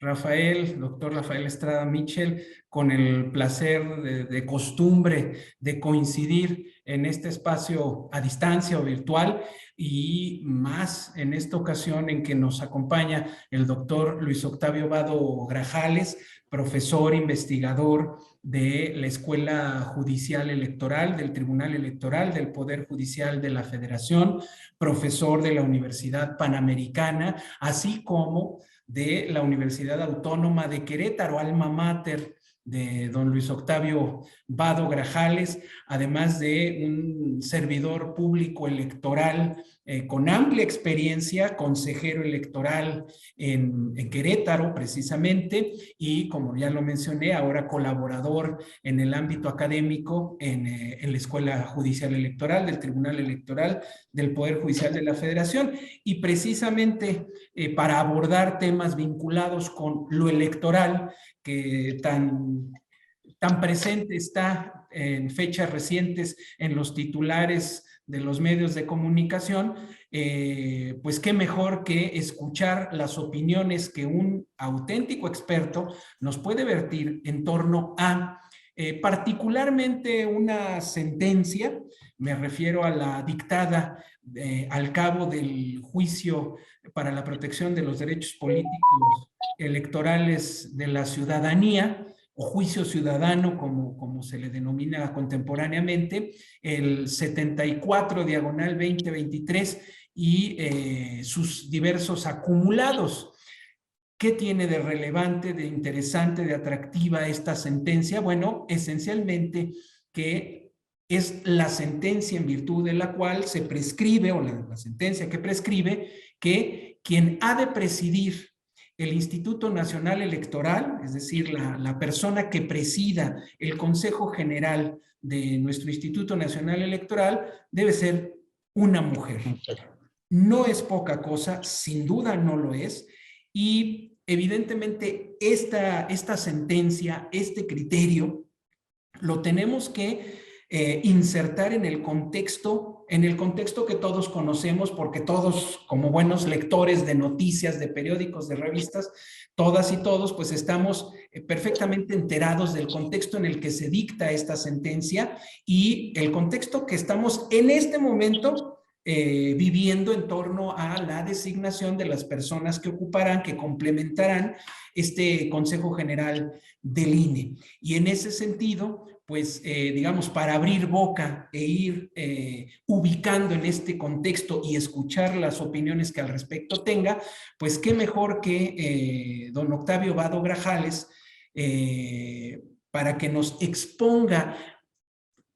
Rafael, doctor Rafael Estrada Mitchell, con el placer de costumbre de coincidir en este espacio a distancia o virtual, y más en esta ocasión en que nos acompaña el doctor Luis Octavio Vado Grajales, profesor investigador de la Escuela Judicial Electoral, del Tribunal Electoral, del Poder Judicial de la Federación, profesor de la Universidad Panamericana, así como de la Universidad Autónoma de Querétaro, alma mater de don Luis Octavio Vado Grajales, además de un servidor público electoral con amplia experiencia, consejero electoral en Querétaro precisamente, y como ya lo mencioné, ahora colaborador en el ámbito académico en la Escuela Judicial Electoral, del Tribunal Electoral, del Poder Judicial de la Federación, y precisamente para abordar temas vinculados con lo electoral, que tan presente está en fechas recientes en los titulares de los medios de comunicación, pues qué mejor que escuchar las opiniones que un auténtico experto nos puede vertir en torno a particularmente una sentencia. Me refiero a la dictada al cabo del juicio para la protección de los derechos políticos electorales de la ciudadanía, o juicio ciudadano, como se le denomina contemporáneamente, el 74/2023 y sus diversos acumulados. ¿Qué tiene de relevante, de interesante, de atractiva esta sentencia? Bueno, esencialmente que es la sentencia en virtud de la cual se prescribe, o la sentencia que prescribe, que quien ha de presidir el Instituto Nacional Electoral, es decir, la persona que presida el Consejo General de nuestro Instituto Nacional Electoral, debe ser una mujer. No es poca cosa, sin duda no lo es, y evidentemente esta sentencia, este criterio, lo tenemos que insertar en el contexto que todos conocemos, porque todos, como buenos lectores de noticias, de periódicos, de revistas, todas y todos, pues estamos perfectamente enterados del contexto en el que se dicta esta sentencia y el contexto que estamos en este momento viviendo en torno a la designación de las personas que ocuparán, que complementarán este Consejo General del INE. Y en ese sentido, pues digamos, para abrir boca e ir ubicando en este contexto y escuchar las opiniones que al respecto tenga, pues qué mejor que don Octavio Vado Grajales para que nos exponga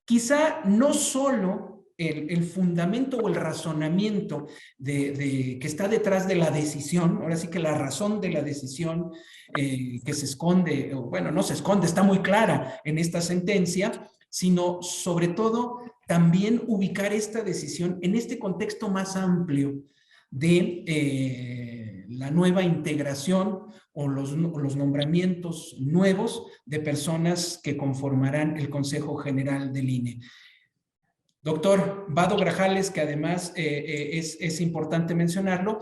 quizá no solo el fundamento o el razonamiento que está detrás de la decisión, ahora sí que la razón de la decisión que se esconde, o bueno, no se esconde, está muy clara en esta sentencia, sino sobre todo también ubicar esta decisión en este contexto más amplio de la nueva integración o los nombramientos nuevos de personas que conformarán el Consejo General del INE. Doctor Vado Grajales, que además es importante mencionarlo,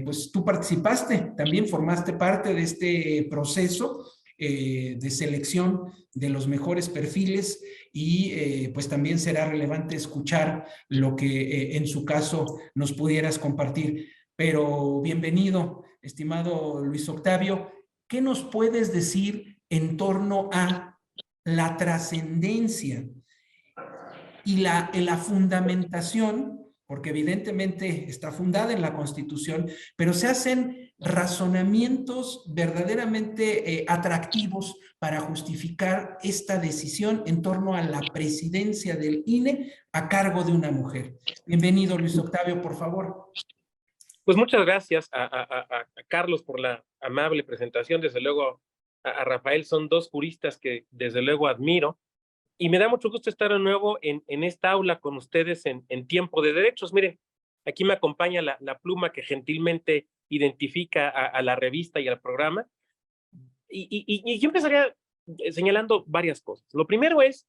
pues tú participaste, también formaste parte de este proceso de selección de los mejores perfiles y pues también será relevante escuchar lo que en su caso nos pudieras compartir. Pero bienvenido, estimado Luis Octavio. ¿Qué nos puedes decir en torno a la trascendencia y la fundamentación, porque evidentemente está fundada en la Constitución, pero se hacen razonamientos verdaderamente atractivos para justificar esta decisión en torno a la presidencia del INE a cargo de una mujer? Bienvenido, Luis Octavio, por favor. Pues muchas gracias a Carlos por la amable presentación. Desde luego a Rafael, son dos juristas que desde luego admiro. Y me da mucho gusto estar de nuevo en esta aula con ustedes en Tiempo de Derechos. Miren, aquí me acompaña la pluma que gentilmente identifica a la revista y al programa. Y yo empezaría señalando varias cosas. Lo primero es,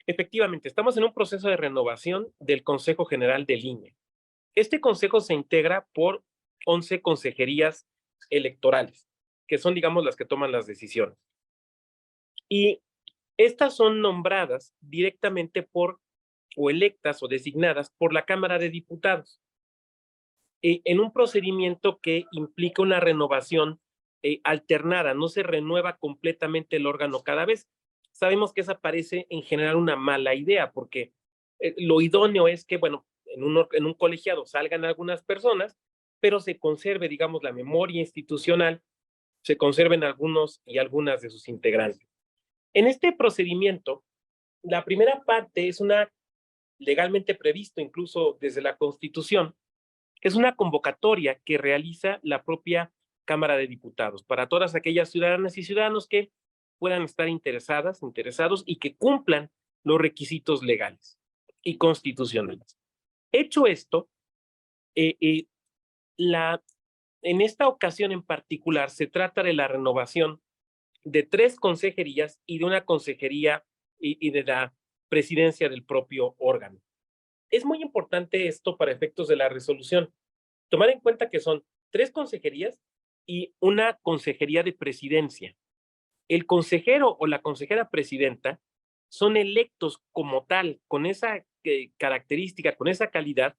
efectivamente, estamos en un proceso de renovación del Consejo General del INE. Este consejo se integra por 11 consejerías electorales. que son, digamos, las que toman las decisiones. Y estas son nombradas directamente por, o electas o designadas por la Cámara de Diputados, en un procedimiento que implica una renovación alternada, no se renueva completamente el órgano cada vez. Sabemos que esa parece en general una mala idea, porque lo idóneo es que, bueno, en un colegiado salgan algunas personas, pero se conserve, digamos, la memoria institucional, se conserven algunos y algunas de sus integrantes. En este procedimiento, la primera parte es una legalmente previsto incluso desde la Constitución, es una convocatoria que realiza la propia Cámara de Diputados para todas aquellas ciudadanas y ciudadanos que puedan estar interesados y que cumplan los requisitos legales y constitucionales. Hecho esto, en esta ocasión en particular se trata de la renovación de 3 consejerías y de una consejería y de la presidencia del propio órgano. Es muy importante esto para efectos de la resolución. Tomar en cuenta que son 3 consejerías y una consejería de presidencia. El consejero o la consejera presidenta son electos como tal, con esa característica, con esa calidad,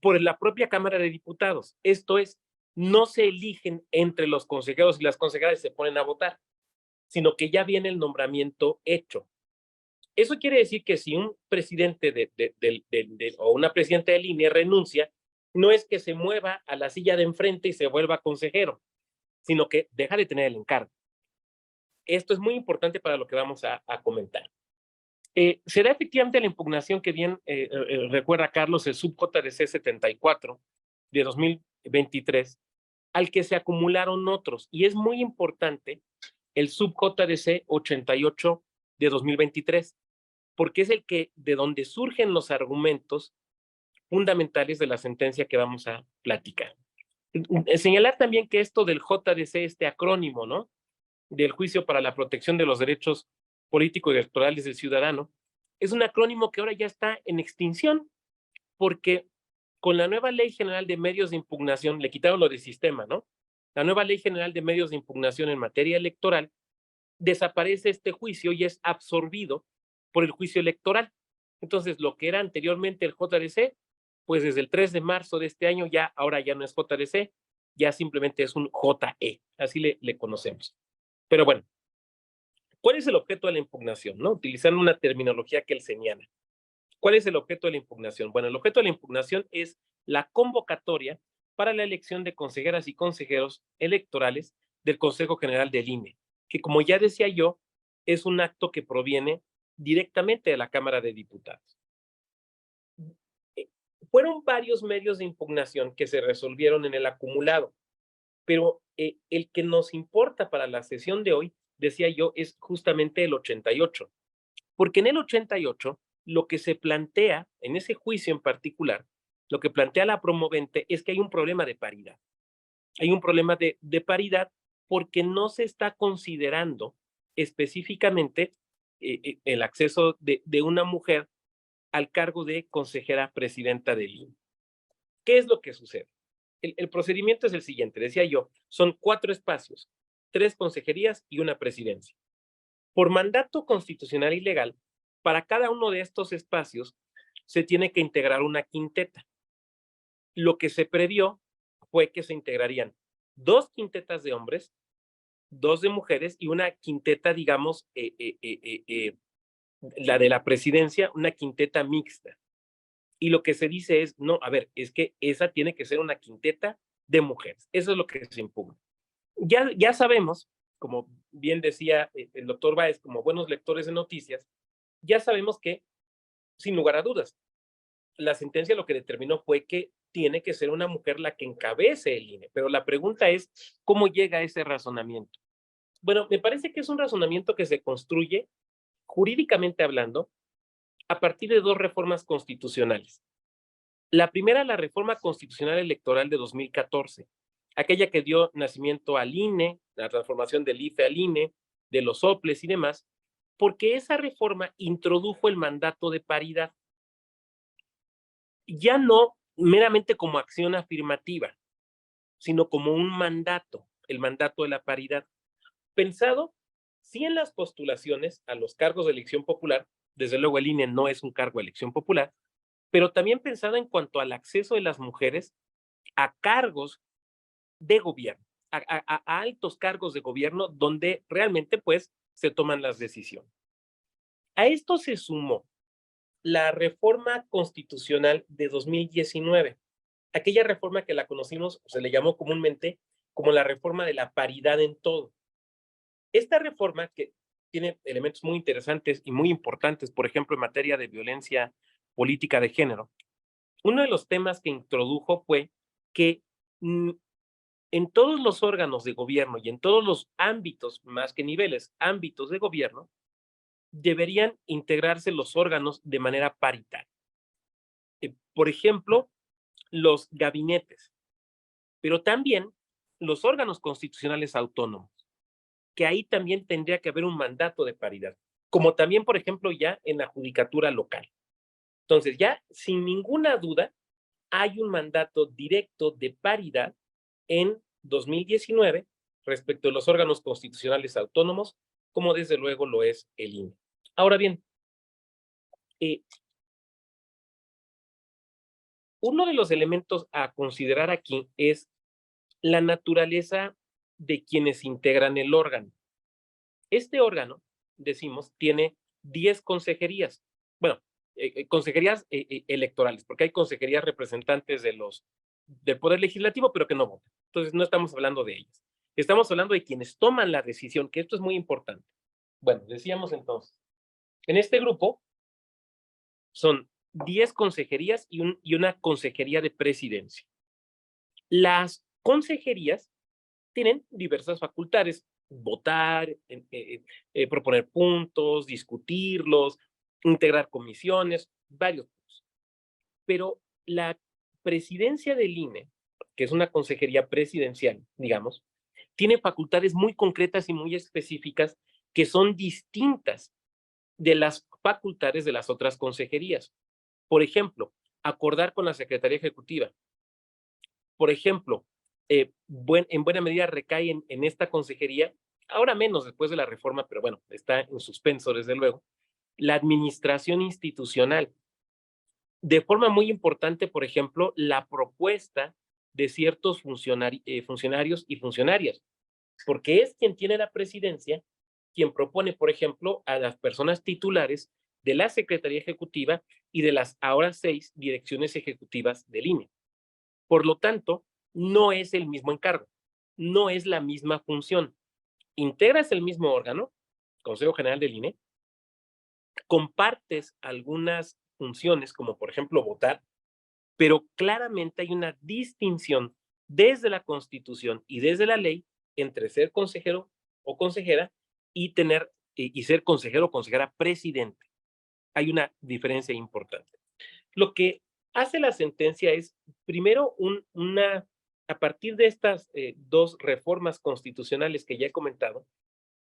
por la propia Cámara de Diputados. Esto es, no se eligen entre los consejeros y las consejeras y se ponen a votar, sino que ya viene el nombramiento hecho. Eso quiere decir que si un presidente o una presidenta del INE renuncia, no es que se mueva a la silla de enfrente y se vuelva consejero, sino que deja de tener el encargo. Esto es muy importante para lo que vamos a comentar. Será efectivamente la impugnación que bien recuerda Carlos, el sub JDC 74 de 2023, al que se acumularon otros, y es muy importante el sub JDC 88 de 2023, porque es el que, de donde surgen los argumentos fundamentales de la sentencia que vamos a platicar. Señalar también que esto del JDC, este acrónimo, ¿no?, del Juicio para la Protección de los Derechos Políticos y Electorales del Ciudadano, es un acrónimo que ahora ya está en extinción, porque con la nueva Ley General de Medios de Impugnación, le quitaron lo de sistema, ¿no? La nueva Ley General de Medios de Impugnación en materia electoral, desaparece este juicio y es absorbido por el juicio electoral. Entonces, lo que era anteriormente el JDC, pues desde el 3 de marzo de este año, ya ahora ya no es JDC, ya simplemente es un JE, así le conocemos. Pero bueno, ¿cuál es el objeto de la impugnación, no? Utilizando una terminología que él señala. ¿Cuál es el objeto de la impugnación? Bueno, el objeto de la impugnación es la convocatoria para la elección de consejeras y consejeros electorales del Consejo General del INE, que, como ya decía yo, es un acto que proviene directamente de la Cámara de Diputados. Fueron varios medios de impugnación que se resolvieron en el acumulado, pero el que nos importa para la sesión de hoy, decía yo, es justamente el 88, porque en el 88 lo que se plantea, en ese juicio en particular, lo que plantea la promovente es que hay un problema de paridad. Hay un problema de paridad porque no se está considerando específicamente el acceso de una mujer al cargo de consejera presidenta del INE. ¿Qué es lo que sucede? El procedimiento es el siguiente, decía yo, son 4 espacios, 3 consejerías y una presidencia. Por mandato constitucional y legal, para cada uno de estos espacios se tiene que integrar una quinteta. Lo que se previó fue que se integrarían 2 quintetas de hombres, 2 de mujeres y una quinteta, digamos, la de la presidencia, una quinteta mixta. Y lo que se dice es, no, a ver, es que esa tiene que ser una quinteta de mujeres. Eso es lo que se impugna. Ya sabemos, como bien decía el doctor Báez, como buenos lectores de noticias, ya sabemos que, sin lugar a dudas, la sentencia lo que determinó fue que tiene que ser una mujer la que encabece el INE. Pero la pregunta es, ¿cómo llega a ese razonamiento? Bueno, me parece que es un razonamiento que se construye, jurídicamente hablando, a partir de 2 reformas constitucionales. La primera, la reforma constitucional electoral de 2014, aquella que dio nacimiento al INE, la transformación del IFE al INE, de los soples y demás, porque esa reforma introdujo el mandato de paridad, ya no meramente como acción afirmativa, sino como un mandato. el mandato de la paridad. Pensado, sí en las postulaciones a los cargos de elección popular, desde luego el INE no es un cargo de elección popular, pero también pensada en cuanto al acceso de las mujeres a cargos de gobierno, a altos cargos de gobierno donde realmente pues se toman las decisiones. A esto se sumó la reforma constitucional de 2019, aquella reforma que la conocimos, se le llamó comúnmente como la reforma de la paridad en todo. Esta reforma, que tiene elementos muy interesantes y muy importantes, por ejemplo, en materia de violencia política de género, uno de los temas que introdujo fue que en todos los órganos de gobierno y en todos los ámbitos, más que niveles, ámbitos de gobierno, deberían integrarse los órganos de manera paritaria. Por ejemplo, los gabinetes, pero también los órganos constitucionales autónomos, que ahí también tendría que haber un mandato de paridad, como también, por ejemplo, ya en la judicatura local. Entonces, ya sin ninguna duda, hay un mandato directo de paridad en 2019 respecto a los órganos constitucionales autónomos, como desde luego lo es el INE. Ahora bien, uno de los elementos a considerar aquí es la naturaleza de quienes integran el órgano. Este órgano, decimos, tiene 10 consejerías. Bueno, consejerías electorales, porque hay consejerías representantes del Poder Legislativo, pero que no votan. Entonces, no estamos hablando de ellas. Estamos hablando de quienes toman la decisión, que esto es muy importante. Bueno, decíamos entonces, en este grupo son 10 consejerías y una consejería de presidencia. Las consejerías tienen diversas facultades: votar, proponer puntos, discutirlos, integrar comisiones, varios puntos. Pero la presidencia del INE, que es una consejería presidencial, digamos, tiene facultades muy concretas y muy específicas que son distintas de las facultades de las otras consejerías. Por ejemplo, acordar con la Secretaría Ejecutiva. Por ejemplo, en buena medida recae en esta consejería, ahora menos después de la reforma, pero bueno, está en suspenso desde luego, la administración institucional. De forma muy importante, por ejemplo, la propuesta de ciertos funcionarios y funcionarias, porque es quien tiene la presidencia, quien propone, por ejemplo, a las personas titulares de la Secretaría Ejecutiva y de las ahora 6 direcciones ejecutivas del INE. Por lo tanto, no es el mismo encargo, no es la misma función. Integras el mismo órgano, Consejo General del INE, compartes algunas funciones, como por ejemplo votar, pero claramente hay una distinción desde la Constitución y desde la ley entre ser consejero o consejera y ser consejero o consejera presidente. Hay una diferencia importante. Lo que hace la sentencia es, primero, a partir de estas dos reformas constitucionales que ya he comentado,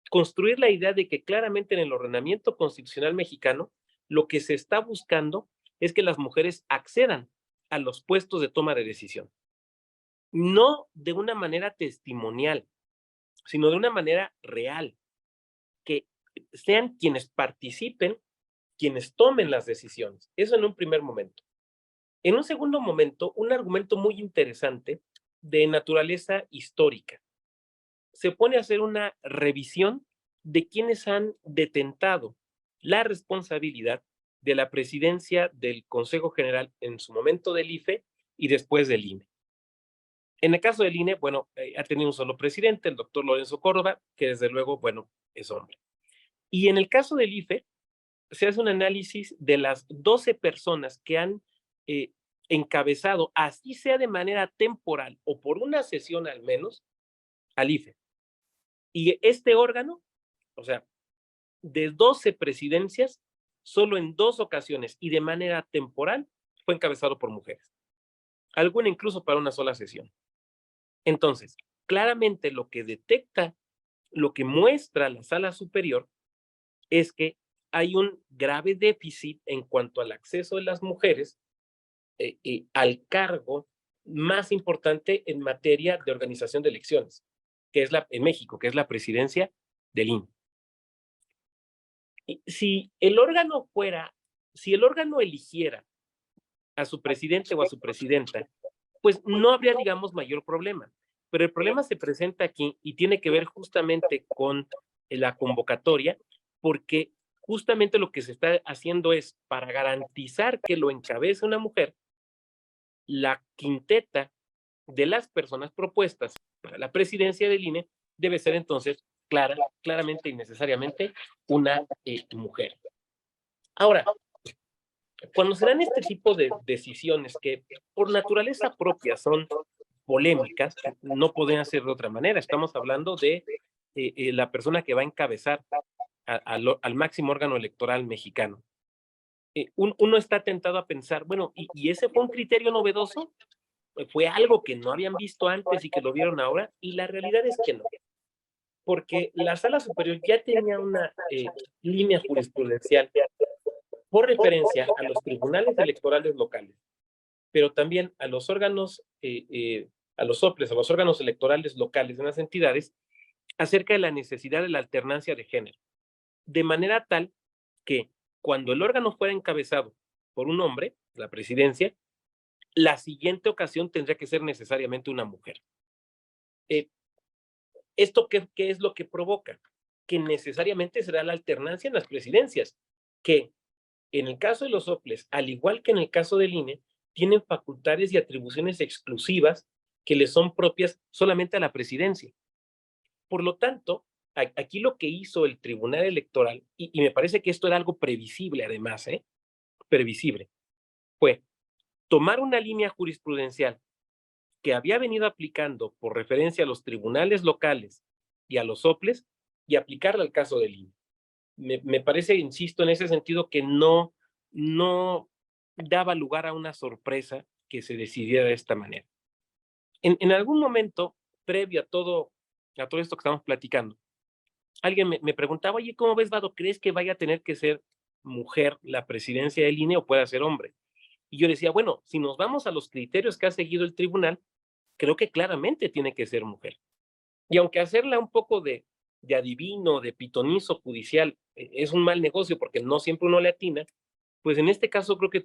construir la idea de que claramente en el ordenamiento constitucional mexicano lo que se está buscando es que las mujeres accedan a los puestos de toma de decisión. No de una manera testimonial, sino de una manera real, que sean quienes participen, quienes tomen las decisiones. Eso en un primer momento. En un segundo momento, un argumento muy interesante de naturaleza histórica. Se pone a hacer una revisión de quienes han detentado la responsabilidad de la presidencia del Consejo General en su momento del IFE y después del INE. En el caso del INE, bueno, ha tenido un solo presidente, el doctor Lorenzo Córdoba, que desde luego, bueno, es hombre. Y en el caso del IFE, se hace un análisis de las 12 personas que han encabezado, así sea de manera temporal o por una sesión al menos, al IFE. Y este órgano, o sea, de 12 presidencias, solo en 2 ocasiones y de manera temporal fue encabezado por mujeres. Alguna incluso para una sola sesión. Entonces, claramente lo que detecta, lo que muestra la sala superior es que hay un grave déficit en cuanto al acceso de las mujeres al cargo más importante en materia de organización de elecciones, en México, que es la presidencia del INE. Si el órgano eligiera a su presidente o a su presidenta, pues no habría, digamos, mayor problema. Pero el problema se presenta aquí y tiene que ver justamente con la convocatoria, porque justamente lo que se está haciendo es, para garantizar que lo encabece una mujer, la quinteta de las personas propuestas para la presidencia del INE debe ser entonces claramente y necesariamente una mujer. Ahora, cuando se dan este tipo de decisiones que por naturaleza propia son polémicas, no pueden ser de otra manera. Estamos hablando de la persona que va a encabezar al máximo órgano electoral mexicano. Uno está tentado a pensar, bueno, ¿y ese fue un criterio novedoso? ¿Fue algo que no habían visto antes y que lo vieron ahora? Y la realidad es que no, porque la Sala Superior ya tenía una línea jurisprudencial por referencia a los tribunales electorales locales, pero también a los órganos, a los OPLES, a los órganos electorales locales de las entidades, acerca de la necesidad de la alternancia de género, de manera tal que cuando el órgano fuera encabezado por un hombre, la presidencia, la siguiente ocasión tendría que ser necesariamente una mujer. ¿Esto qué es lo que provoca? Que necesariamente será la alternancia en las presidencias, que en el caso de los OPLES, al igual que en el caso del INE, tienen facultades y atribuciones exclusivas que le son propias solamente a la presidencia. Por lo tanto, aquí lo que hizo el Tribunal Electoral, y me parece que esto era algo previsible además, previsible, fue tomar una línea jurisprudencial que había venido aplicando por referencia a los tribunales locales y a los OPLES y aplicarla al caso del INE. Me parece, insisto, en ese sentido que no daba lugar a una sorpresa que se decidiera de esta manera. En algún momento, previo a todo esto que estamos platicando, alguien me preguntaba, oye, ¿cómo ves, Vado? ¿Crees que vaya a tener que ser mujer la presidencia del INE o pueda ser hombre? Y yo decía, bueno, si nos vamos a los criterios que ha seguido el tribunal, creo que claramente tiene que ser mujer. Y aunque hacerla un poco de adivino, de pitonizo judicial, es un mal negocio porque no siempre uno le atina, pues en este caso creo que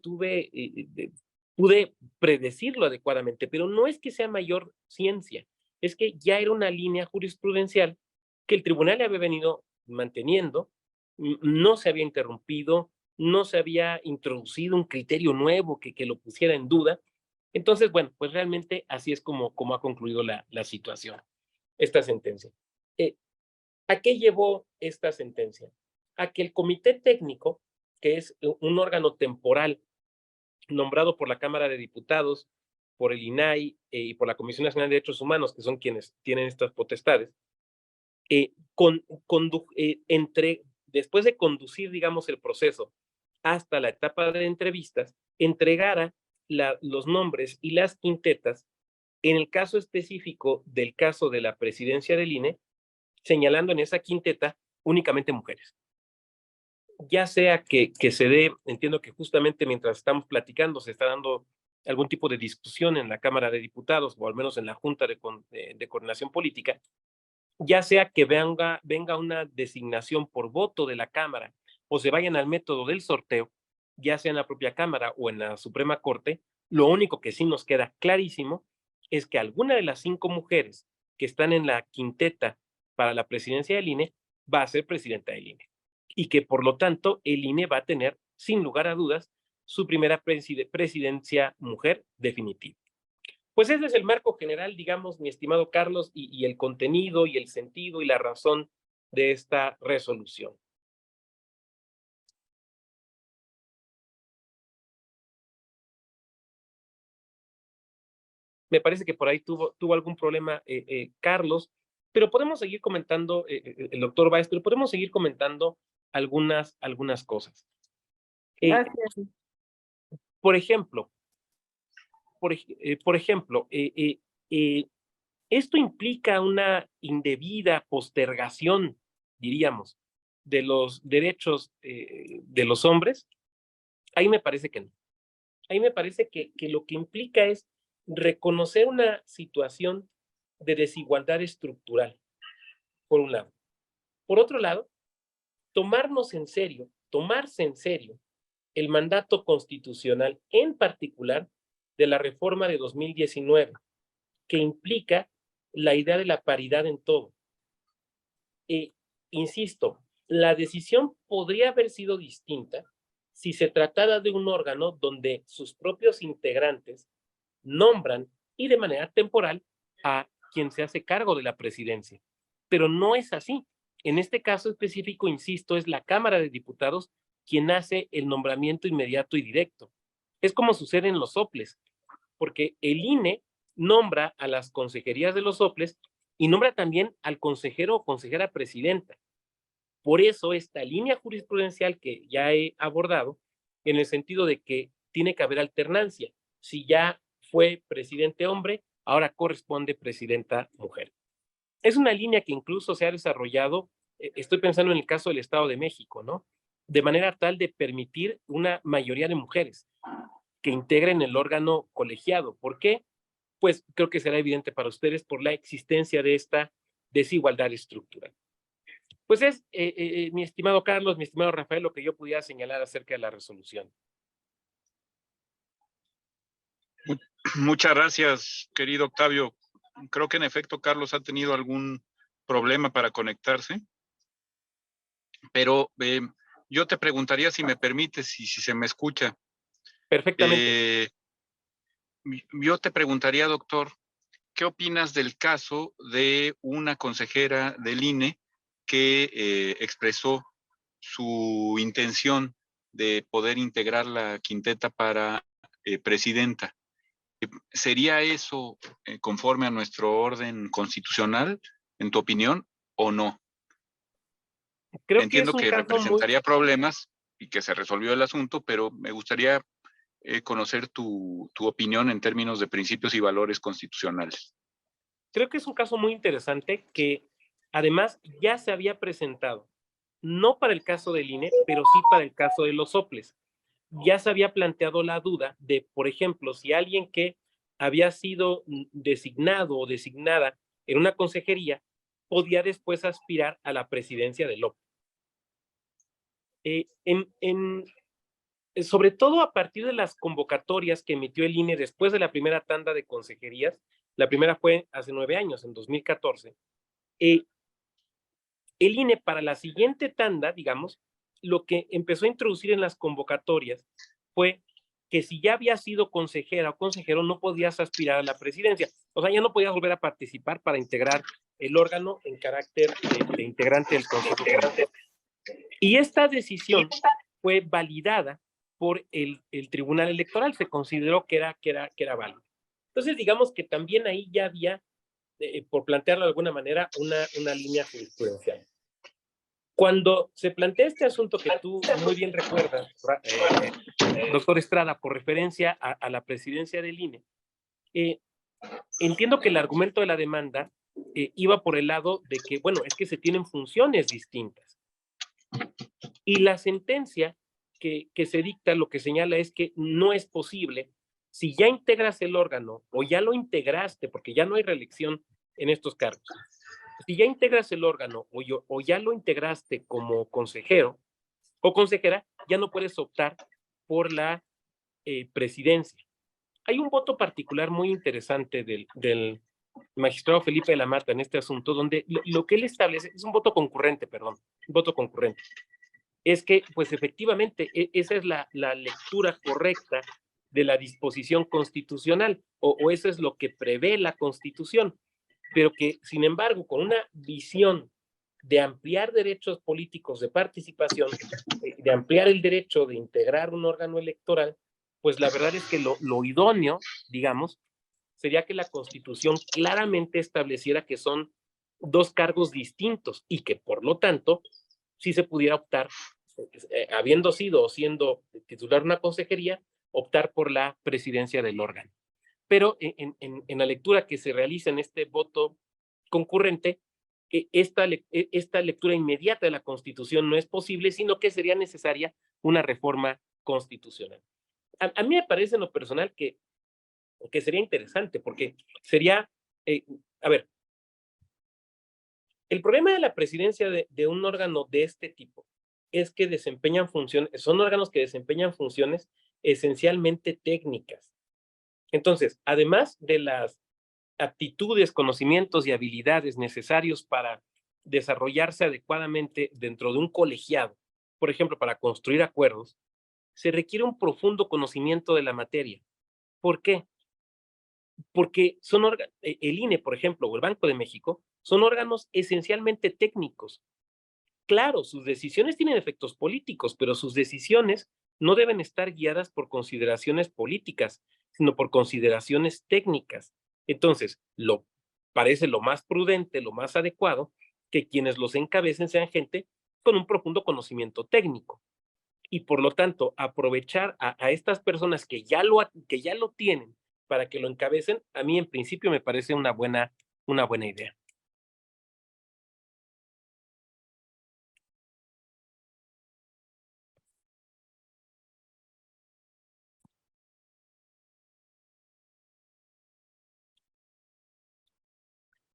pude predecirlo adecuadamente, pero no es que sea mayor ciencia, es que ya era una línea jurisprudencial que el tribunal le había venido manteniendo, no se había interrumpido, no se había introducido un criterio nuevo que lo pusiera en duda. Entonces, bueno, pues realmente así es como ha concluido la situación, esta sentencia. ¿A qué llevó esta sentencia? A que el comité técnico, que es un órgano temporal nombrado por la Cámara de Diputados, por el INAI y por la Comisión Nacional de Derechos Humanos, que son quienes tienen estas potestades, después de conducir, digamos, el proceso hasta la etapa de entrevistas, entregara los nombres y las quintetas en el caso específico del caso de la presidencia del INE, señalando en esa quinteta únicamente mujeres. Ya sea que se dé, entiendo que justamente mientras estamos platicando se está dando algún tipo de discusión en la Cámara de Diputados o al menos en la Junta de Coordinación Política, ya sea que venga una designación por voto de la Cámara o se vayan al método del sorteo, ya sea en la propia Cámara o en la Suprema Corte, lo único que sí nos queda clarísimo es que alguna de las 5 mujeres que están en la quinteta para la presidencia del INE va a ser presidenta del INE y que por lo tanto el INE va a tener, sin lugar a dudas, su primera presidencia mujer definitiva. Pues ese es el marco general, digamos, mi estimado Carlos, y el contenido y el sentido y la razón de esta resolución. Me parece que por ahí tuvo algún problema Carlos, pero podemos seguir comentando, el doctor Báez, pero podemos seguir comentando algunas cosas. Gracias. Por ejemplo, esto implica una indebida postergación, diríamos, de los derechos de los hombres. Ahí me parece que no. Ahí me parece que lo que implica es reconocer una situación de desigualdad estructural, por un lado. Por otro lado, tomarse en serio el mandato constitucional, en particular de la reforma de 2019, que implica la idea de la paridad en todo. Insisto, la decisión podría haber sido distinta si se tratara de un órgano donde sus propios integrantes nombran y de manera temporal a quien se hace cargo de la presidencia. Pero no es así. En este caso específico, insisto, es la Cámara de Diputados quien hace el nombramiento inmediato y directo. Es como sucede en los soples, porque el INE nombra a las consejerías de los soples y nombra también al consejero o consejera presidenta. Por eso esta línea jurisprudencial que ya he abordado, en el sentido de que tiene que haber alternancia. Si ya fue presidente hombre, ahora corresponde presidenta mujer. Es una línea que incluso se ha desarrollado, estoy pensando en el caso del Estado de México, ¿no? De manera tal de permitir una mayoría de mujeres que integren el órgano colegiado. ¿Por qué? Pues creo que será evidente para ustedes por la existencia de esta desigualdad estructural. Pues es, mi estimado Carlos, mi estimado Rafael, lo que yo pudiera señalar acerca de la resolución. Muchas gracias, querido Octavio. Creo que en efecto Carlos ha tenido algún problema para conectarse, pero yo te preguntaría, si me permites, y si se me escucha. Perfectamente. Yo te preguntaría, doctor, ¿qué opinas del caso de una consejera del INE que expresó su intención de poder integrar la quinteta para presidenta? ¿Sería eso conforme a nuestro orden constitucional, en tu opinión, o no? Creo Entiendo que que representaría problemas y que se resolvió el asunto, pero me gustaría conocer tu opinión en términos de principios y valores constitucionales. Creo que es un caso muy interesante que además ya se había presentado, no para el caso del INE, pero sí para el caso de los soples. Ya se había planteado la duda de, por ejemplo, si alguien que había sido designado o designada en una consejería podía después aspirar a la presidencia del OPLE. Sobre todo a partir de las convocatorias que emitió el INE después de la primera tanda de consejerías, la primera fue hace 9 años, en 2014, el INE para la siguiente tanda, digamos, lo que empezó a introducir en las convocatorias fue que si ya había sido consejera o consejero, no podías aspirar a la presidencia. O sea, ya no podías volver a participar para integrar el órgano en carácter de integrante del Consejo. Y esta decisión fue validada por el Tribunal Electoral, se consideró que era válido. Entonces, digamos que también ahí ya había, por plantearlo de alguna manera, una línea jurisprudencial. Cuando se plantea este asunto que tú muy bien recuerdas, doctor Estrada, por referencia a la presidencia del INE, entiendo que el argumento de la demanda iba por el lado de que, bueno, es que se tienen funciones distintas. Y la sentencia que se dicta lo que señala es que no es posible, si ya integras el órgano o ya lo integraste, porque ya no hay reelección en estos cargos, si ya integras el órgano o ya lo integraste como consejero o consejera, ya no puedes optar por la presidencia. Hay un voto particular muy interesante del magistrado Felipe de la Mata en este asunto, donde lo que él establece es un voto concurrente, un voto concurrente. Es que, pues efectivamente, esa es la lectura correcta de la disposición constitucional, o eso es lo que prevé la Constitución, pero que, sin embargo, con una visión de ampliar derechos políticos de participación, de ampliar el derecho de integrar un órgano electoral, pues la verdad es que lo idóneo, digamos, sería que la Constitución claramente estableciera que son dos cargos distintos y que, por lo tanto, sí se pudiera optar, habiendo sido o siendo titular de una consejería, optar por la presidencia del órgano. Pero en la lectura que se realiza en este voto concurrente, esta lectura inmediata de la Constitución no es posible, sino que sería necesaria una reforma constitucional. A mí me parece en lo personal que sería interesante, porque sería, a ver, El problema de la presidencia de un órgano de este tipo es que desempeñan funciones, son órganos que desempeñan funciones esencialmente técnicas. Entonces, además de las aptitudes, conocimientos y habilidades necesarios para desarrollarse adecuadamente dentro de un colegiado, por ejemplo, para construir acuerdos, se requiere un profundo conocimiento de la materia. ¿Por qué? Porque son el INE, por ejemplo, o el Banco de México, son órganos esencialmente técnicos. Claro, sus decisiones tienen efectos políticos, pero sus decisiones no deben estar guiadas por consideraciones políticas, sino por consideraciones técnicas. Entonces, parece lo más prudente, lo más adecuado, que quienes los encabecen sean gente con un profundo conocimiento técnico. Y por lo tanto, aprovechar a estas personas que ya lo tienen para que lo encabecen, a mí en principio me parece una buena idea.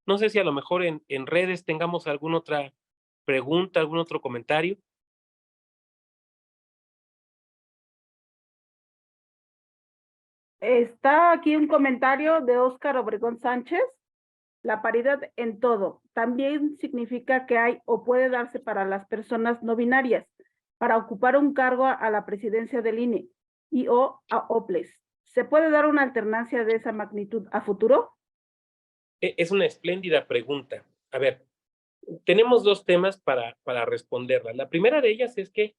No sé si a lo mejor en redes tengamos alguna otra pregunta, algún otro comentario. Está aquí un comentario de Óscar Obregón Sánchez. La paridad en todo también significa que hay o puede darse para las personas no binarias para ocupar un cargo a la presidencia del INE y o a OPLES. ¿Se puede dar una alternancia de esa magnitud a futuro? Es una espléndida pregunta. A ver, tenemos dos temas para responderla. La primera de ellas es que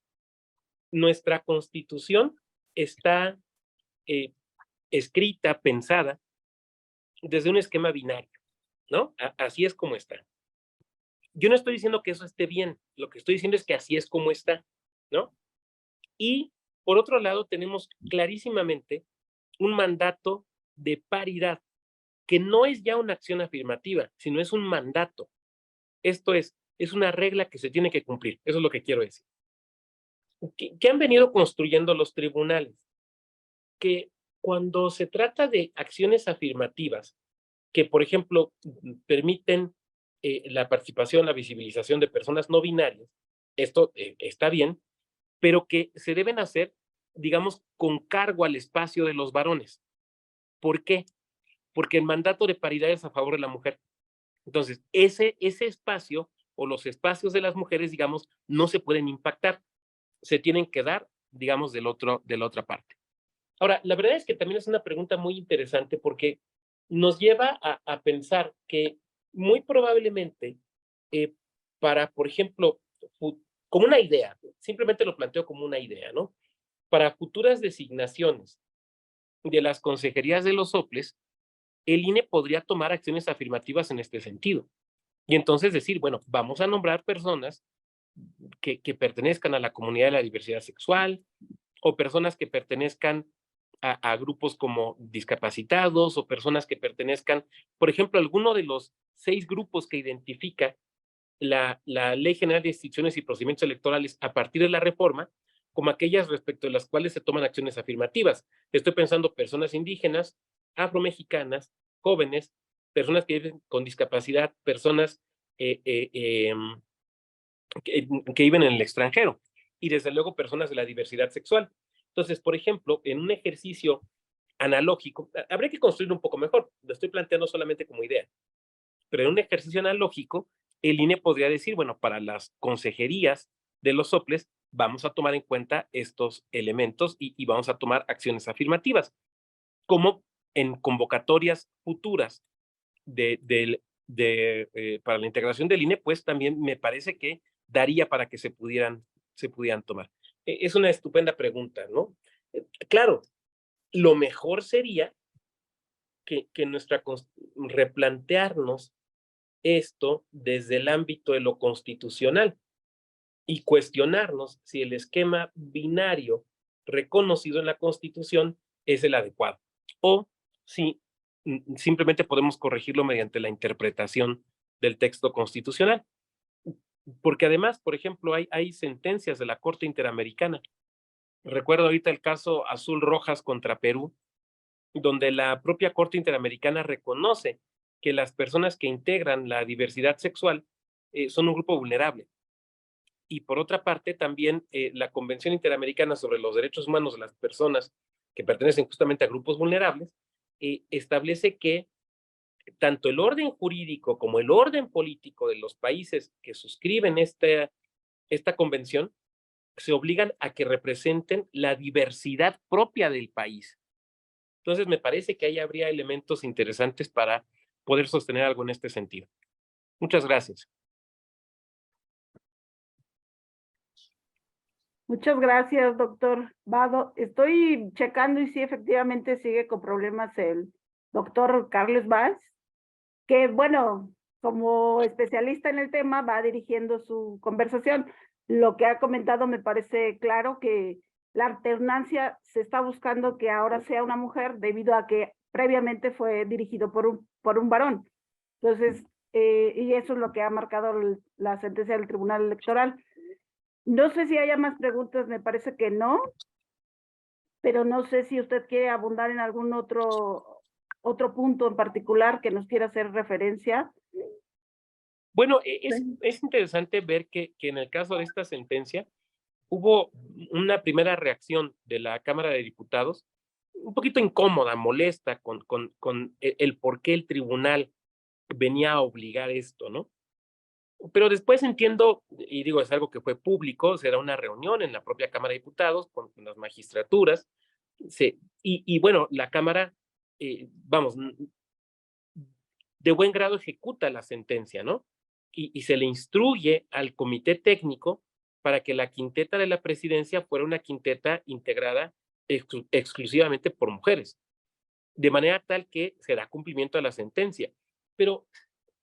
nuestra Constitución está escrita, pensada desde un esquema binario, ¿no? Así es como está. Yo no estoy diciendo que eso esté bien, lo que estoy diciendo es que así es como está, ¿no? Y por otro lado, tenemos clarísimamente un mandato de paridad, que no es ya una acción afirmativa, sino es un mandato. Esto es una regla que se tiene que cumplir. Eso es lo que quiero decir. ¿Qué han venido construyendo los tribunales? Que cuando se trata de acciones afirmativas, que por ejemplo permiten la participación, la visibilización de personas no binarias, esto está bien, pero que se deben hacer, digamos, con cargo al espacio de los varones. ¿Por qué? Porque el mandato de paridad es a favor de la mujer. Entonces, ese espacio o los espacios de las mujeres, digamos, no se pueden impactar, se tienen que dar, digamos, de la otra parte. Ahora, la verdad es que también es una pregunta muy interesante porque nos lleva a pensar que muy probablemente para, por ejemplo, como una idea, simplemente lo planteo como una idea, ¿no? Para futuras designaciones de las consejerías de los OPLES, el INE podría tomar acciones afirmativas en este sentido. Y entonces decir, bueno, vamos a nombrar personas que pertenezcan a la comunidad de la diversidad sexual o personas que pertenezcan a grupos como discapacitados o personas que pertenezcan, por ejemplo, a alguno de los 6 grupos que identifica la Ley General de Instituciones y Procedimientos Electorales a partir de la reforma, como aquellas respecto de las cuales se toman acciones afirmativas. Estoy pensando personas indígenas, afromexicanas, jóvenes, personas que viven con discapacidad, personas que viven en el extranjero y desde luego personas de la diversidad sexual. Entonces, por ejemplo, en un ejercicio analógico, habría que construir un poco mejor, lo estoy planteando solamente como idea, pero en un ejercicio analógico, el INE podría decir, bueno, para las consejerías de los OPLES, vamos a tomar en cuenta estos elementos y vamos a tomar acciones afirmativas, como en convocatorias futuras para la integración del INE, pues también me parece que daría para que se pudieran tomar. Es una estupenda pregunta, ¿no? Claro, lo mejor sería que replantearnos esto desde el ámbito de lo constitucional y cuestionarnos si el esquema binario reconocido en la Constitución es el adecuado o si simplemente podemos corregirlo mediante la interpretación del texto constitucional. Porque además, por ejemplo, hay sentencias de la Corte Interamericana. Recuerdo ahorita el caso Azul Rojas contra Perú, donde la propia Corte Interamericana reconoce que las personas que integran la diversidad sexual son un grupo vulnerable. Y por otra parte, también la Convención Interamericana sobre los Derechos Humanos de las Personas que pertenecen justamente a grupos vulnerables, establece que tanto el orden jurídico como el orden político de los países que suscriben esta convención se obligan a que representen la diversidad propia del país. Entonces, me parece que ahí habría elementos interesantes para poder sostener algo en este sentido. Muchas gracias. Muchas gracias, doctor Vado. Estoy checando y sí, efectivamente sigue con problemas el doctor Carlos Báez, que bueno, como especialista en el tema va dirigiendo su conversación. Lo que ha comentado me parece claro que la alternancia se está buscando que ahora sea una mujer debido a que previamente fue dirigido por un varón. Entonces, y eso es lo que ha marcado la sentencia del Tribunal Electoral. No sé si haya más preguntas, me parece que no, pero no sé si usted quiere abundar en algún otro punto en particular que nos quiera hacer referencia. Bueno, es interesante ver que en el caso de esta sentencia hubo una primera reacción de la Cámara de Diputados, un poquito incómoda, molesta con el por qué el tribunal venía a obligar esto, ¿no? Pero después entiendo, y digo, es algo que fue público, será una reunión en la propia Cámara de Diputados con las magistraturas, y bueno, la Cámara, vamos, de buen grado ejecuta la sentencia, ¿no? Y se le instruye al comité técnico para que la quinteta de la presidencia fuera una quinteta integrada exclusivamente por mujeres, de manera tal que se da cumplimiento a la sentencia. Pero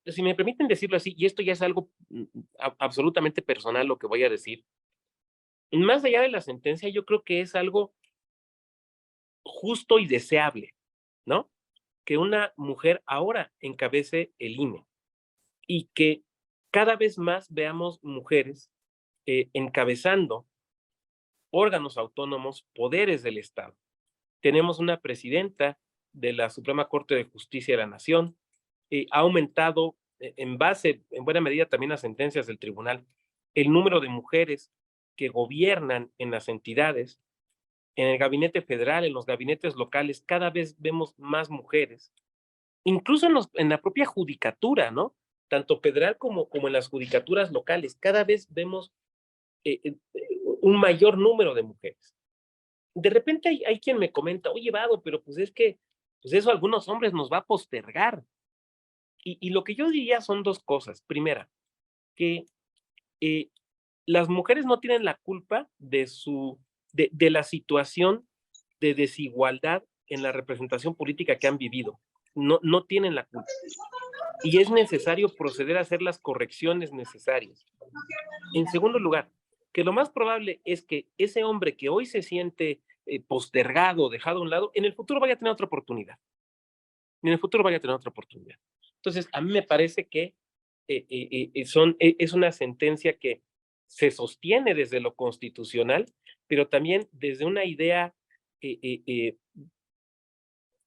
si me permiten decirlo así, y esto ya es algo absolutamente personal lo que voy a decir, más allá de la sentencia, yo creo que es algo justo y deseable, ¿no? Que una mujer ahora encabece el INE y que cada vez más veamos mujeres encabezando órganos autónomos, poderes del Estado. Tenemos una presidenta de la Suprema Corte de Justicia de la Nación, ha aumentado en base, en buena medida también a sentencias del tribunal, el número de mujeres que gobiernan en las entidades, en el gabinete federal, en los gabinetes locales, cada vez vemos más mujeres, incluso en la propia judicatura, ¿no? Tanto federal como en las judicaturas locales, cada vez vemos un mayor número de mujeres. De repente hay quien me comenta, oye, Vado, pero pues es que pues eso a algunos hombres nos va a postergar. Y lo que yo diría son dos cosas. Primera, que las mujeres no tienen la culpa de la situación de desigualdad en la representación política que han vivido. No tienen la culpa. Y es necesario proceder a hacer las correcciones necesarias. En segundo lugar, que lo más probable es que ese hombre que hoy se siente postergado, dejado a un lado, en el futuro vaya a tener otra oportunidad. Entonces, a mí me parece que es una sentencia que se sostiene desde lo constitucional, pero también desde una idea,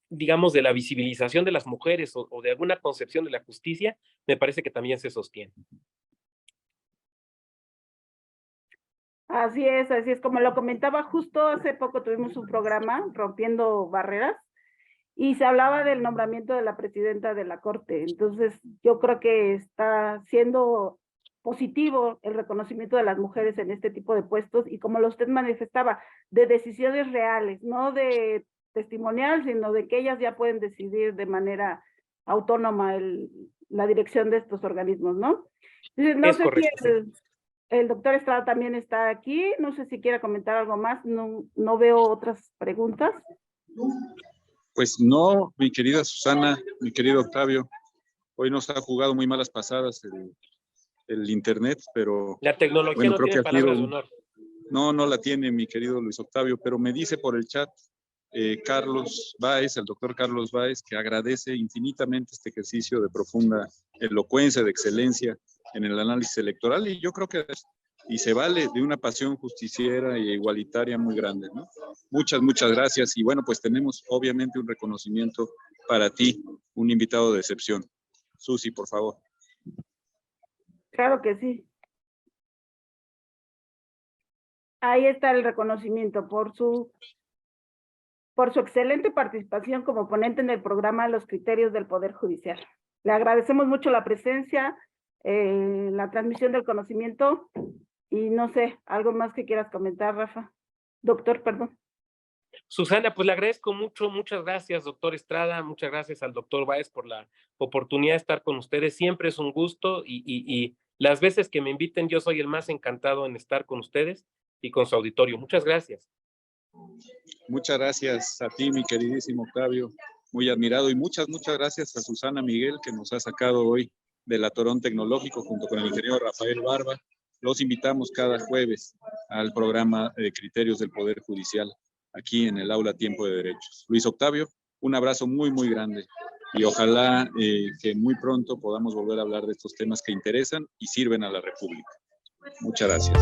digamos, de la visibilización de las mujeres o de alguna concepción de la justicia, me parece que también se sostiene. Así es, como lo comentaba justo hace poco tuvimos un programa, Rompiendo Barreras, y se hablaba del nombramiento de la presidenta de la Corte. Entonces, yo creo que está siendo positivo el reconocimiento de las mujeres en este tipo de puestos y como lo usted manifestaba, de decisiones reales, no de testimonial, sino de que ellas ya pueden decidir de manera autónoma la dirección de estos organismos, ¿no? Entonces, no sé si el doctor Estrada también está aquí, no sé si quiera comentar algo más, no veo otras preguntas. Pues no, mi querida Susana, mi querido Octavio, hoy nos ha jugado muy malas pasadas el internet, pero la tecnología bueno, no creo tiene que palabras de honor. No la tiene mi querido Luis Octavio, pero me dice por el chat Carlos Báez, el doctor Carlos Báez, que agradece infinitamente este ejercicio de profunda elocuencia, de excelencia en el análisis electoral, y yo creo que se vale de una pasión justiciera e igualitaria muy grande, ¿no? Muchas gracias, y bueno, pues tenemos obviamente un reconocimiento para ti, un invitado de excepción. Susi, por favor. Claro que sí. Ahí está el reconocimiento por su excelente participación como ponente en el programa Los Criterios del Poder Judicial. Le agradecemos mucho la presencia, la transmisión del conocimiento y no sé, algo más que quieras comentar, Rafa. Doctor, perdón. Susana, pues le agradezco mucho, muchas gracias, doctor Estrada, muchas gracias al doctor Báez por la oportunidad de estar con ustedes. Siempre es un gusto y las veces que me inviten, yo soy el más encantado en estar con ustedes y con su auditorio. Muchas gracias. Muchas gracias a ti, mi queridísimo Octavio, muy admirado, y muchas gracias a Susana Miguel, que nos ha sacado hoy del atorón tecnológico junto con el ingeniero Rafael Barba. Los invitamos cada jueves al programa de Criterios del Poder Judicial, aquí en el Aula Tiempo de Derechos. Luis Octavio, un abrazo muy grande y ojalá que muy pronto podamos volver a hablar de estos temas que interesan y sirven a la República. Muchas gracias.